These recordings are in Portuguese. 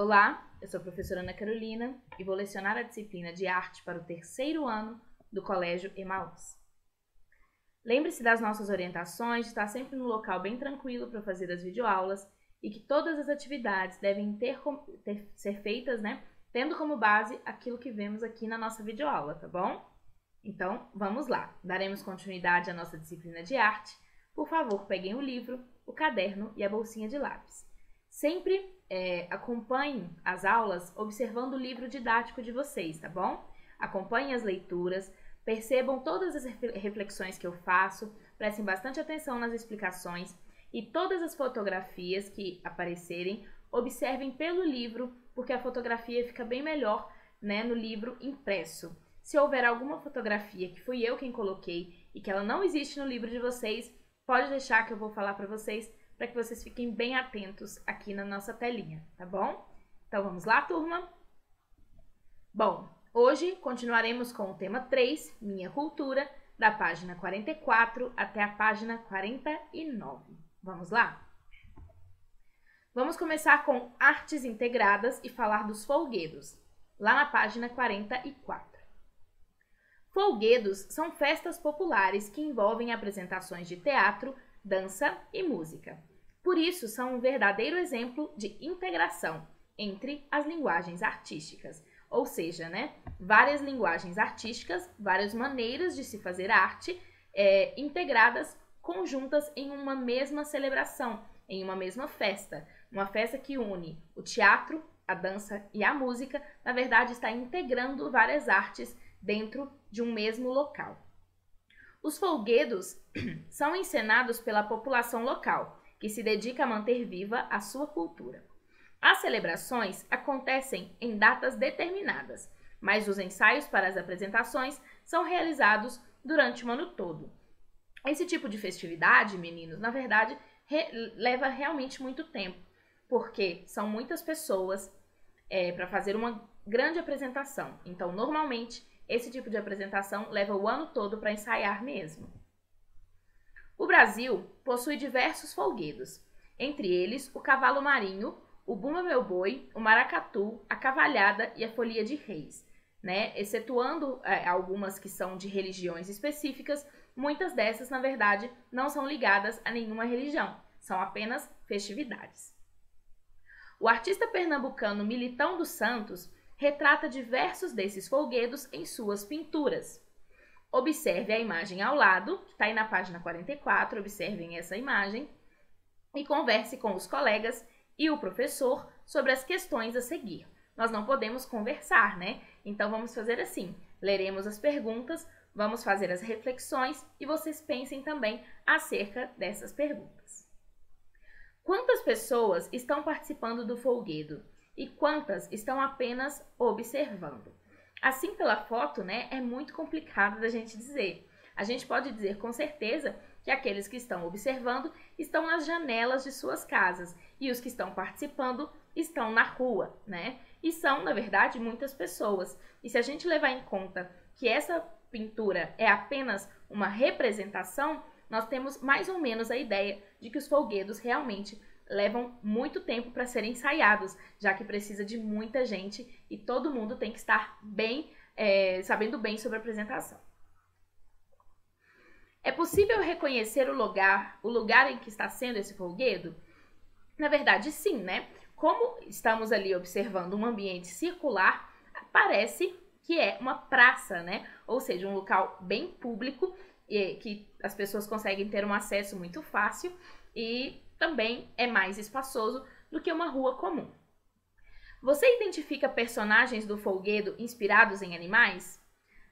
Olá, eu sou a professora Ana Carolina e vou lecionar a disciplina de arte para o terceiro ano do Colégio Emaús. Lembre-se das nossas orientações, de estar sempre num local bem tranquilo para fazer as videoaulas e que todas as atividades devem ser feitas, tendo como base aquilo que vemos aqui na nossa videoaula, tá bom? Então, vamos lá. Daremos continuidade à nossa disciplina de arte. Por favor, peguem o livro, o caderno e a bolsinha de lápis. Sempre acompanhem as aulas observando o livro didático de vocês, tá bom? Acompanhem as leituras, percebam todas as reflexões que eu faço, prestem bastante atenção nas explicações e todas as fotografias que aparecerem, observem pelo livro, porque a fotografia fica bem melhor, no livro impresso. Se houver alguma fotografia que fui eu quem coloquei e que ela não existe no livro de vocês, pode deixar que eu vou falar para vocês que vocês fiquem bem atentos aqui na nossa telinha, tá bom? Então vamos lá, turma? Bom, hoje continuaremos com o tema 3, Minha Cultura, da página 44 até a página 49. Vamos lá? Vamos começar com artes integradas e falar dos folguedos, lá na página 44. Folguedos são festas populares que envolvem apresentações de teatro, dança e música. Por isso, são um verdadeiro exemplo de integração entre as linguagens artísticas. Ou seja, várias linguagens artísticas, várias maneiras de se fazer arte integradas, conjuntas em uma mesma celebração, em uma mesma festa. Uma festa que une o teatro, a dança e a música, na verdade, está integrando várias artes dentro de um mesmo local. Os folguedos são encenados pela população local, que se dedica a manter viva a sua cultura. As celebrações acontecem em datas determinadas, mas os ensaios para as apresentações são realizados durante o ano todo. Esse tipo de festividade, meninos, na verdade, leva realmente muito tempo, porque são muitas pessoas para fazer uma grande apresentação. Então, normalmente, esse tipo de apresentação leva o ano todo para ensaiar mesmo. O Brasil possui diversos folguedos, entre eles o cavalo marinho, o bumba meu boi, o maracatu, a cavalhada e a folia de reis. Excetuando algumas que são de religiões específicas, muitas dessas, na verdade, não são ligadas a nenhuma religião, são apenas festividades. O artista pernambucano Militão dos Santos retrata diversos desses folguedos em suas pinturas. Observe a imagem ao lado, que está aí na página 44, observem essa imagem, e converse com os colegas e o professor sobre as questões a seguir. Nós não podemos conversar, Então vamos fazer assim, leremos as perguntas, vamos fazer as reflexões e vocês pensem também acerca dessas perguntas. Quantas pessoas estão participando do folguedo? E quantas estão apenas observando? Assim, pela foto, é muito complicado da gente dizer. A gente pode dizer com certeza que aqueles que estão observando estão nas janelas de suas casas e os que estão participando estão na rua, E são, na verdade, muitas pessoas. E se a gente levar em conta que essa pintura é apenas uma representação, nós temos mais ou menos a ideia de que os folguedos realmente levam muito tempo para serem ensaiados, já que precisa de muita gente e todo mundo tem que estar sabendo bem sobre a apresentação. É possível reconhecer o lugar em que está sendo esse folguedo? Na verdade, sim, Como estamos ali observando um ambiente circular, parece que é uma praça, Ou seja, um local bem público, que as pessoas conseguem ter um acesso muito fácil e também é mais espaçoso do que uma rua comum. Você identifica personagens do folguedo inspirados em animais?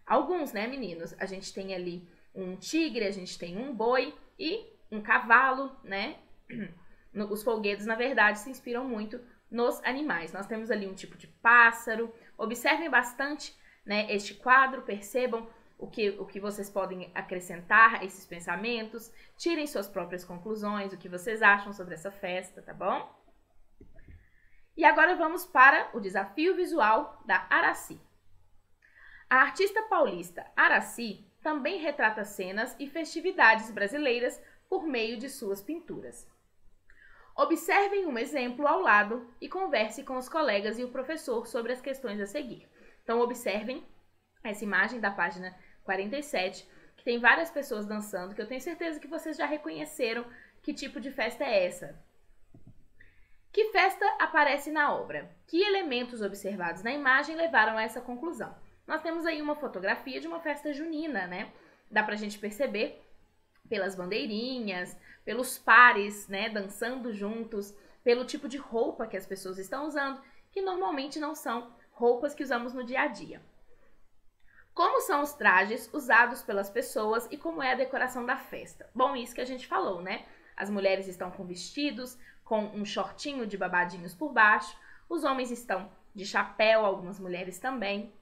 Alguns, meninos? A gente tem ali um tigre, a gente tem um boi e um cavalo, Os folguedos, na verdade, se inspiram muito nos animais. Nós temos ali um tipo de pássaro. Observem bastante, este quadro, percebam o que vocês podem acrescentar a esses pensamentos, tirem suas próprias conclusões, o que vocês acham sobre essa festa, tá bom? E agora vamos para o desafio visual da Aracy. A artista paulista Aracy também retrata cenas e festividades brasileiras por meio de suas pinturas. Observem um exemplo ao lado e converse com os colegas e o professor sobre as questões a seguir. Então, observem essa imagem da página 47, que tem várias pessoas dançando, que eu tenho certeza que vocês já reconheceram que tipo de festa é essa. Que festa aparece na obra? Que elementos observados na imagem levaram a essa conclusão? Nós temos aí uma fotografia de uma festa junina, né? Dá pra gente perceber pelas bandeirinhas, pelos pares, né, dançando juntos, pelo tipo de roupa que as pessoas estão usando, que normalmente não são roupas que usamos no dia a dia. Como são os trajes usados pelas pessoas e como é a decoração da festa? Bom, isso que a gente falou, né? As mulheres estão com vestidos, com um shortinho de babadinhos por baixo, os homens estão de chapéu, algumas mulheres também.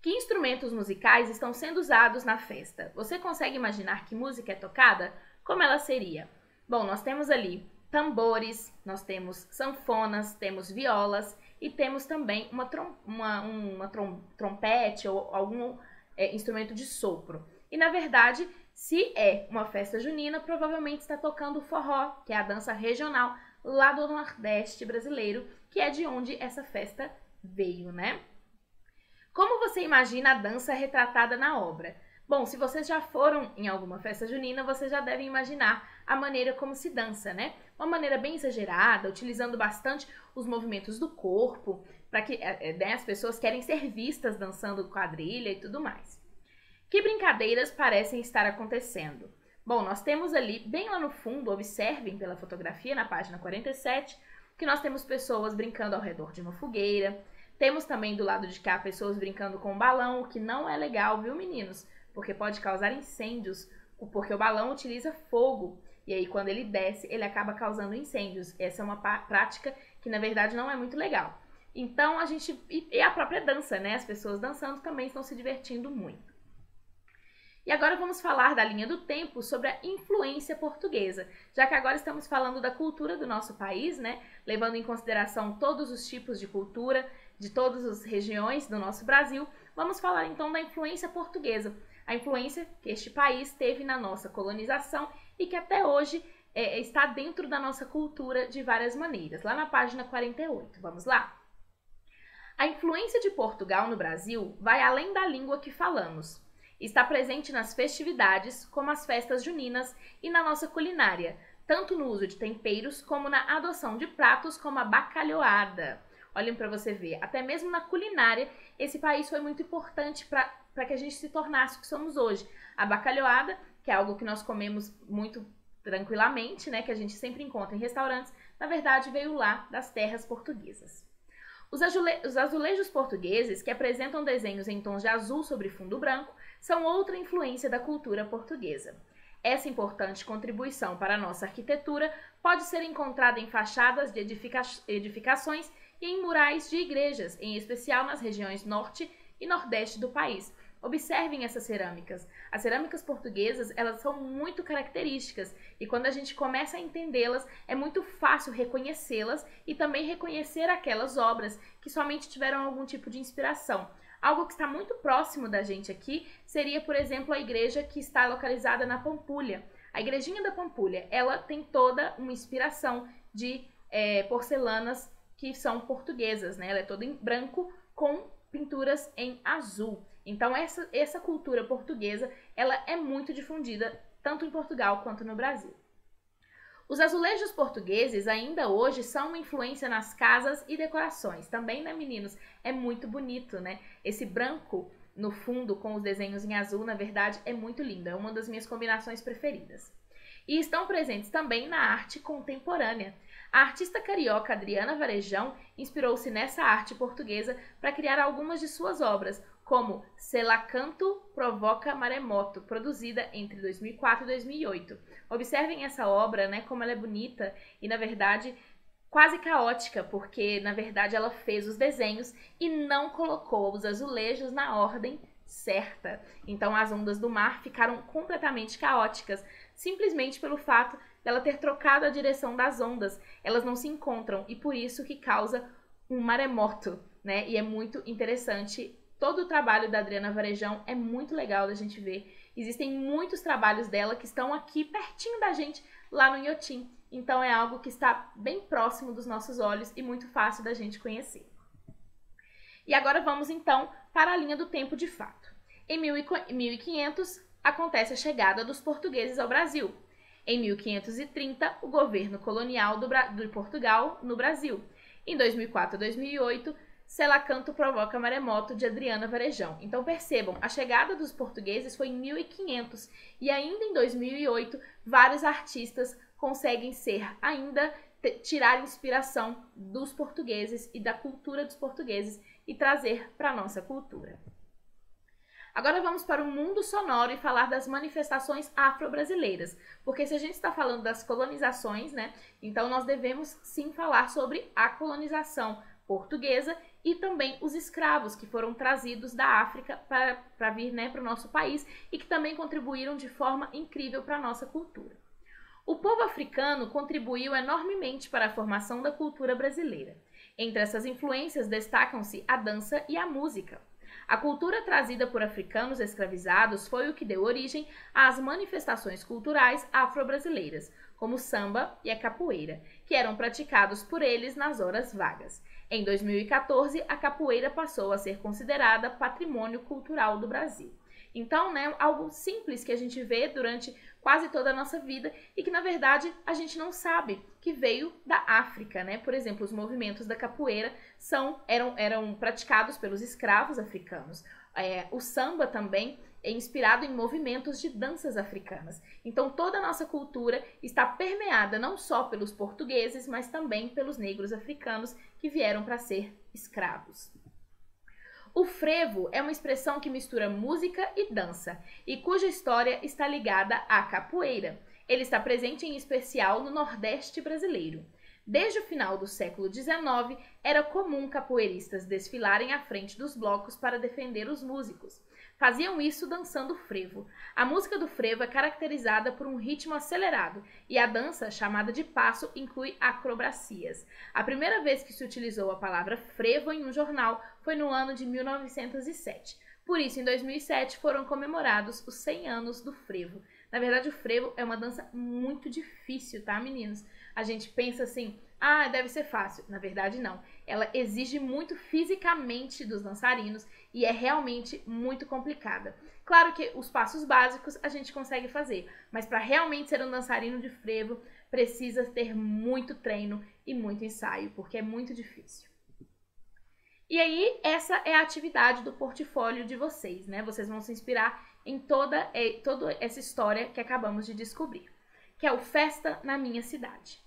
Que instrumentos musicais estão sendo usados na festa? Você consegue imaginar que música é tocada? Como ela seria? Bom, nós temos ali tambores, nós temos sanfonas, temos violas e temos também trompete ou algum instrumento de sopro. E na verdade, se é uma festa junina, provavelmente está tocando forró, que é a dança regional lá do Nordeste brasileiro, que é de onde essa festa veio, né? Como você imagina a dança retratada na obra? Bom, se vocês já foram em alguma festa junina, vocês já devem imaginar a maneira como se dança, né? Uma maneira bem exagerada, utilizando bastante os movimentos do corpo, para que as pessoas querem ser vistas dançando quadrilha e tudo mais. Que brincadeiras parecem estar acontecendo? Bom, nós temos ali, bem lá no fundo, observem pela fotografia na página 47, que nós temos pessoas brincando ao redor de uma fogueira. Temos também do lado de cá pessoas brincando com um balão, o que não é legal, viu, meninos? Porque pode causar incêndios, porque o balão utiliza fogo. E aí, quando ele desce, ele acaba causando incêndios. Essa é uma prática que, na verdade, não é muito legal. Então, e a própria dança, né? As pessoas dançando também estão se divertindo muito. E agora vamos falar da linha do tempo sobre a influência portuguesa, já que agora estamos falando da cultura do nosso país, né? Levando em consideração todos os tipos de cultura, de todas as regiões do nosso Brasil, vamos falar então da influência portuguesa, a influência que este país teve na nossa colonização e que até hoje está dentro da nossa cultura de várias maneiras. Lá na página 48, vamos lá? A influência de Portugal no Brasil vai além da língua que falamos. Está presente nas festividades, como as festas juninas, e na nossa culinária, tanto no uso de temperos como na adoção de pratos como a bacalhoada. Olhem para você ver, até mesmo na culinária, esse país foi muito importante para que a gente se tornasse o que somos hoje. A bacalhoada, que é algo que nós comemos muito tranquilamente, né, que a gente sempre encontra em restaurantes, na verdade veio lá das terras portuguesas. Os azulejos portugueses, que apresentam desenhos em tons de azul sobre fundo branco, são outra influência da cultura portuguesa. Essa importante contribuição para a nossa arquitetura pode ser encontrada em fachadas de edificações e em murais de igrejas, em especial nas regiões norte e nordeste do país. Observem essas cerâmicas. As cerâmicas portuguesas, elas são muito características e quando a gente começa a entendê-las, é muito fácil reconhecê-las e também reconhecer aquelas obras que somente tiveram algum tipo de inspiração. Algo que está muito próximo da gente aqui seria, por exemplo, a igreja que está localizada na Pampulha. A igrejinha da Pampulha, ela tem toda uma inspiração de porcelanas que são portuguesas, né? Ela é toda em branco com pinturas em azul. Então, essa cultura portuguesa, ela é muito difundida tanto em Portugal quanto no Brasil. Os azulejos portugueses ainda hoje são uma influência nas casas e decorações. Também, né, meninos? É muito bonito, né? Esse branco no fundo com os desenhos em azul, na verdade, é muito lindo. É uma das minhas combinações preferidas. E estão presentes também na arte contemporânea. A artista carioca Adriana Varejão inspirou-se nessa arte portuguesa para criar algumas de suas obras, como Se la canto provoca maremoto, produzida entre 2004 e 2008. Observem essa obra, né, como ela é bonita e, na verdade, quase caótica, porque, na verdade, ela fez os desenhos e não colocou os azulejos na ordem certa. Então, as ondas do mar ficaram completamente caóticas, simplesmente pelo fato dela ter trocado a direção das ondas. Elas não se encontram e por isso que causa um maremoto, né? E é muito interessante todo o trabalho da Adriana Varejão é muito legal da gente ver. Existem muitos trabalhos dela que estão aqui pertinho da gente, lá no Inhotim. Então é algo que está bem próximo dos nossos olhos e muito fácil da gente conhecer. E agora vamos então para a linha do tempo de fato. Em 1500 acontece a chegada dos portugueses ao Brasil. Em 1530, o governo colonial de Portugal no Brasil. Em 2004 a 2008, Selacanto provoca maremoto de Adriana Varejão. Então percebam, a chegada dos portugueses foi em 1500 e ainda em 2008 vários artistas conseguem tirar inspiração dos portugueses e da cultura dos portugueses e trazer para a nossa cultura. Agora vamos para o mundo sonoro e falar das manifestações afro-brasileiras, porque se a gente está falando das colonizações, né, então nós devemos sim falar sobre a colonização portuguesa e também os escravos que foram trazidos da África para vir, né, para o nosso país e que também contribuíram de forma incrível para a nossa cultura. O povo africano contribuiu enormemente para a formação da cultura brasileira. Entre essas influências destacam-se a dança e a música. A cultura trazida por africanos escravizados foi o que deu origem às manifestações culturais afro-brasileiras, como o samba e a capoeira, que eram praticados por eles nas horas vagas. Em 2014, a capoeira passou a ser considerada patrimônio cultural do Brasil. Então, né, algo simples que a gente vê durante quase toda a nossa vida e que, na verdade, a gente não sabe que veio da África, né? Por exemplo, os movimentos da capoeira eram praticados pelos escravos africanos. O samba também é inspirado em movimentos de danças africanas. Então, toda a nossa cultura está permeada não só pelos portugueses, mas também pelos negros africanos que vieram para ser escravos. O frevo é uma expressão que mistura música e dança, e cuja história está ligada à capoeira. Ele está presente em especial no Nordeste brasileiro. Desde o final do século XIX, era comum capoeiristas desfilarem à frente dos blocos para defender os músicos. Faziam isso dançando frevo. A música do frevo é caracterizada por um ritmo acelerado e a dança, chamada de passo, inclui acrobacias. A primeira vez que se utilizou a palavra frevo em um jornal foi no ano de 1907. Por isso, em 2007, foram comemorados os 100 anos do frevo. Na verdade, o frevo é uma dança muito difícil, tá, meninos? A gente pensa assim, deve ser fácil. Na verdade, não. Ela exige muito fisicamente dos dançarinos e é realmente muito complicada. Claro que os passos básicos a gente consegue fazer, mas para realmente ser um dançarino de frevo, precisa ter muito treino e muito ensaio, porque é muito difícil. E aí, essa é a atividade do portfólio de vocês, né? Vocês vão se inspirar em toda essa história que acabamos de descobrir, que é o Festa na Minha Cidade.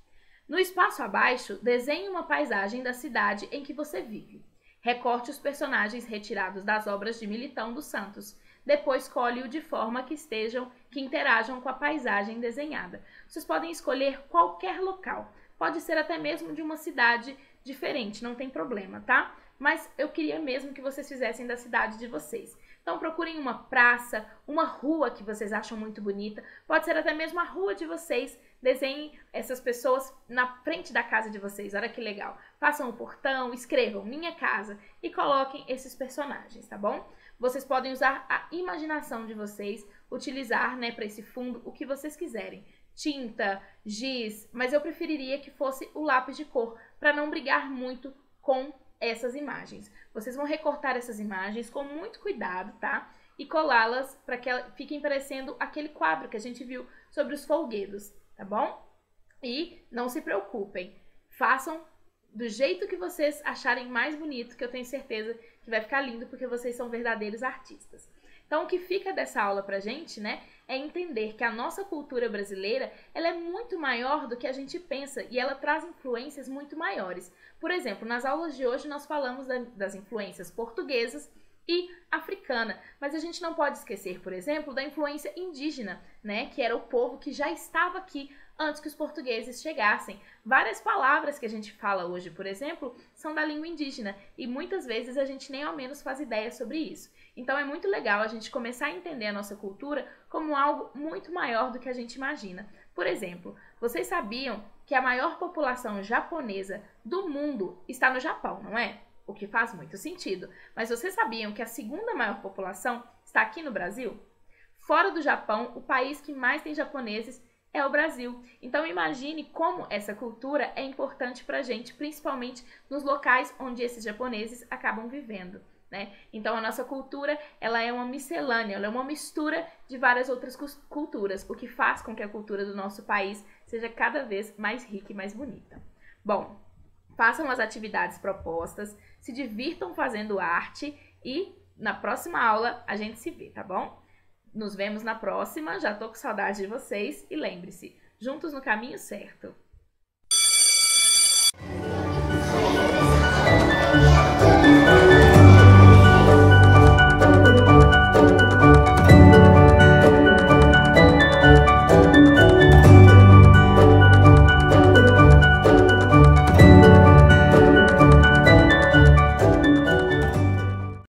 No espaço abaixo, desenhe uma paisagem da cidade em que você vive. Recorte os personagens retirados das obras de Militão dos Santos. Depois colhe-o de forma que interajam com a paisagem desenhada. Vocês podem escolher qualquer local. Pode ser até mesmo de uma cidade diferente, não tem problema, tá? Mas eu queria mesmo que vocês fizessem da cidade de vocês. Então procurem uma praça, uma rua que vocês acham muito bonita. Pode ser até mesmo a rua de vocês. Desenhem essas pessoas na frente da casa de vocês. Olha que legal. Façam o portão, escrevam minha casa e coloquem esses personagens, tá bom? Vocês podem usar a imaginação de vocês, utilizar, né, para esse fundo o que vocês quiserem. Tinta, giz, mas eu preferiria que fosse o lápis de cor para não brigar muito com essas imagens. Vocês vão recortar essas imagens com muito cuidado, tá? E colá-las para que elas fiquem parecendo aquele quadro que a gente viu sobre os folguedos, tá bom? E não se preocupem, façam do jeito que vocês acharem mais bonito, que eu tenho certeza que vai ficar lindo, porque vocês são verdadeiros artistas. Então, o que fica dessa aula pra gente, né, é entender que a nossa cultura brasileira, ela é muito maior do que a gente pensa e ela traz influências muito maiores. Por exemplo, nas aulas de hoje nós falamos das influências portuguesas e africana, mas a gente não pode esquecer, por exemplo, da influência indígena, né, que era o povo que já estava aqui antes que os portugueses chegassem. Várias palavras que a gente fala hoje, por exemplo, são da língua indígena e muitas vezes a gente nem ao menos faz ideia sobre isso. Então é muito legal a gente começar a entender a nossa cultura como algo muito maior do que a gente imagina. Por exemplo, vocês sabiam que a maior população japonesa do mundo está no Japão, não é? o que faz muito sentido. Mas vocês sabiam que a segunda maior população está aqui no Brasil? Fora do Japão, o país que mais tem japoneses é o Brasil. Então imagine como essa cultura é importante para a gente, principalmente nos locais onde esses japoneses acabam vivendo, né? Então a nossa cultura, ela é uma miscelânea, ela é uma mistura de várias outras culturas, o que faz com que a cultura do nosso país seja cada vez mais rica e mais bonita. Bom, façam as atividades propostas, se divirtam fazendo arte e na próxima aula a gente se vê, tá bom? Nos vemos na próxima, já tô com saudade de vocês e lembre-se, juntos no caminho certo.